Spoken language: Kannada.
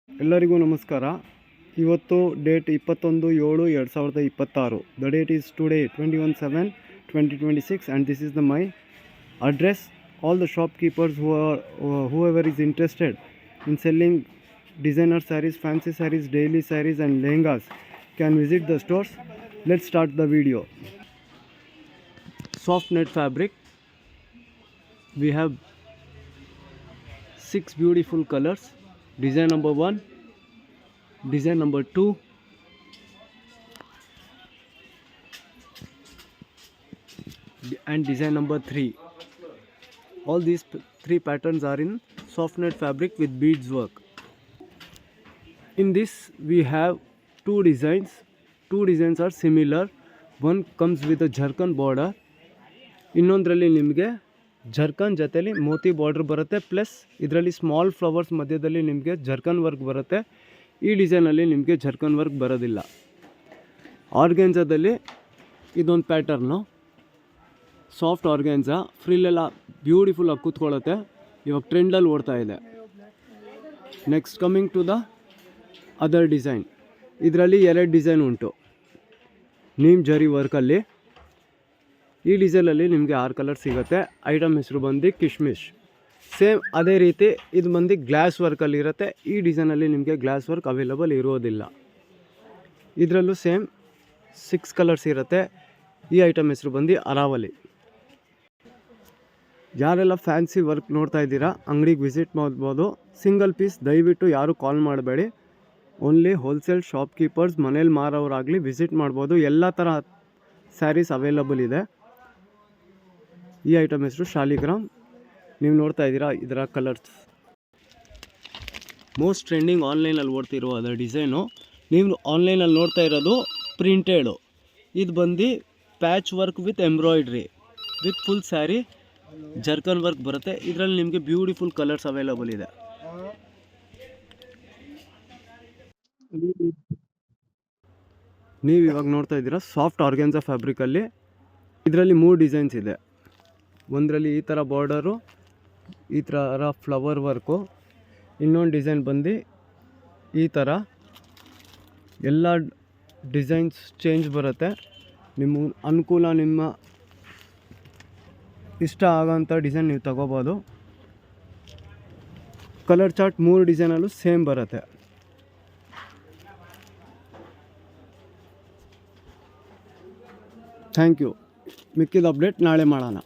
ಎಲ್ಲರಿಗೂ ನಮಸ್ಕಾರ. ಇವತ್ತು date 21/7/2026. The date is today 21/7/2026 and this is my address. All the shopkeepers whoever is interested in selling designer sarees, fancy sarees, daily sarees and lehengas can visit the stores. Let's start the video. Soft net fabric. We have 6 beautiful colors. Design number 1, design number 2, and design number 3. All these 3 patterns are in soft net fabric with beads work. In this we have 2 designs. 2 designs are similar. One comes with a jerkin border. ಇನ್ನೊಂದರಲ್ಲಿ ನಿಮಗೆ ಜರ್ಕನ್ ಜೊತೆಲಿ ಮೋತಿ ಬಾರ್ಡರ್ ಬರುತ್ತೆ, ಪ್ಲಸ್ ಇದರಲ್ಲಿ ಸ್ಮಾಲ್ ಫ್ಲವರ್ಸ್ ಮಧ್ಯದಲ್ಲಿ ನಿಮಗೆ ಜರ್ಕನ್ ವರ್ಕ್ ಬರುತ್ತೆ. ಈ ಡಿಸೈನಲ್ಲಿ ನಿಮಗೆ ಜರ್ಕನ್ ವರ್ಕ್ ಬರೋದಿಲ್ಲ. ಆರ್ಗ್ಯಾನ್ಜಾದಲ್ಲಿ ಇದೊಂದು ಪ್ಯಾಟರ್ನು, ಸಾಫ್ಟ್ ಆರ್ಗ್ಯಾನ್ಜಾ, ಫ್ರಿಲ್ಲೆಲ್ಲ ಬ್ಯೂಟಿಫುಲ್ ಆಗಿ ಕೂತ್ಕೊಳ್ಳುತ್ತೆ. ಇವಾಗ ಟ್ರೆಂಡಲ್ಲಿ ಓಡ್ತಾ ಇದೆ. Next coming to the other design. ಇದರಲ್ಲಿ 2 ಡಿಸೈನ್ ಉಂಟು ನೀಮ್ ಜರಿ ವರ್ಕಲ್ಲಿ. ಈ ಡಿಸೈನಲ್ಲಿ ನಿಮಗೆ 6 ಕಲರ್ ಸಿಗುತ್ತೆ. ಐಟಮ್ ಹೆಸರು ಬಂದು ಕಿಶ್ಮಿಶ್. ಸೇಮ್ ಅದೇ ರೀತಿ ಇದು ಬಂದು ಗ್ಲಾಸ್ ವರ್ಕಲ್ಲಿ ಇರುತ್ತೆ. ಈ ಡಿಸೈನಲ್ಲಿ ನಿಮಗೆ ಗ್ಲಾಸ್ ವರ್ಕ್ ಅವೈಲಬಲ್ ಇರೋದಿಲ್ಲ. ಇದರಲ್ಲೂ ಸೇಮ್ 6 ಕಲರ್ಸ್ ಇರುತ್ತೆ. ಈ ಐಟಮ್ ಹೆಸರು ಬಂದು ಅರಾವಲಿ. ಯಾರೆಲ್ಲ ಫ್ಯಾನ್ಸಿ ವರ್ಕ್ ನೋಡ್ತಾ ಇದ್ದೀರಾ ಅಂಗಡಿಗೆ ವಿಸಿಟ್ ಮಾಡ್ಬೋದು. ಸಿಂಗಲ್ ಪೀಸ್ ದಯವಿಟ್ಟು ಯಾರು ಕಾಲ್ ಮಾಡಬೇಡಿ. ಓನ್ಲಿ ಹೋಲ್ಸೇಲ್ ಶಾಪ್ಕೀಪರ್ಸ್ ಮನೇಲಿ ಮಾರೋರಾಗಲಿ ವಿಸಿಟ್ ಮಾಡ್ಬೋದು. ಎಲ್ಲ ಥರ ಸ್ಯಾರೀಸ್ ಅವೈಲಬಲ್ ಇದೆ. ಈ ಐಟಮ್ ಹೆಸರು ಶಾಲಿಗ್ರಾಮ್. ನೀವು ನೋಡ್ತಾ ಇದ್ದೀರಾ ಇದರ ಕಲರ್ಸ್. ಮೋಸ್ಟ್ ಟ್ರೆಂಡಿಂಗ್ ಆನ್ಲೈನಲ್ಲಿ ಓಡ್ತಿರೋ ಅದರ ಡಿಸೈನು. ನೀವು ಆನ್ಲೈನಲ್ಲಿ ನೋಡ್ತಾ ಇರೋದು ಪ್ರಿಂಟೆಡು. ಇದು ಬಂದು patch work with embroidery with full sari ಜರ್ಕನ್ work ಬರುತ್ತೆ. ಇದರಲ್ಲಿ ನಿಮಗೆ ಬ್ಯೂಟಿಫುಲ್ ಕಲರ್ಸ್ ಅವೈಲಬಲ್ ಇದೆ. ನೀವು ಇವಾಗ ನೋಡ್ತಾ ಇದ್ದೀರಾ ಸಾಫ್ಟ್ ಆರ್ಗ್ಯಾನ್ಜಾ ಫ್ಯಾಬ್ರಿಕಲ್ಲಿ. ಇದರಲ್ಲಿ 3 ಡಿಸೈನ್ಸ್ ಇದೆ. ಒಂದರಲ್ಲಿ ಈ ಥರ ಬಾರ್ಡರು, ಈ ಥರ ಫ್ಲವರ್ ವರ್ಕು. ಇನ್ನೊಂದು ಡಿಸೈನ್ ಬಂದು ಈ ಥರ. ಎಲ್ಲ ಡಿಸೈನ್ಸ್ ಚೇಂಜ್ ಬರುತ್ತೆ. ನಿಮ್ಮ ಅನುಕೂಲ, ನಿಮ್ಮ ಇಷ್ಟ ಆಗೋಂಥ ಡಿಸೈನ್ ನೀವು ತಗೋಬೋದು. ಕಲರ್ ಚಾರ್ಟ್ 3 ಡಿಸೈನಲ್ಲೂ ಸೇಮ್ ಬರುತ್ತೆ. Thank you. ಮಿಕ್ಕಿದ ಅಪ್ಡೇಟ್ ನಾಳೆ ಮಾಡೋಣ.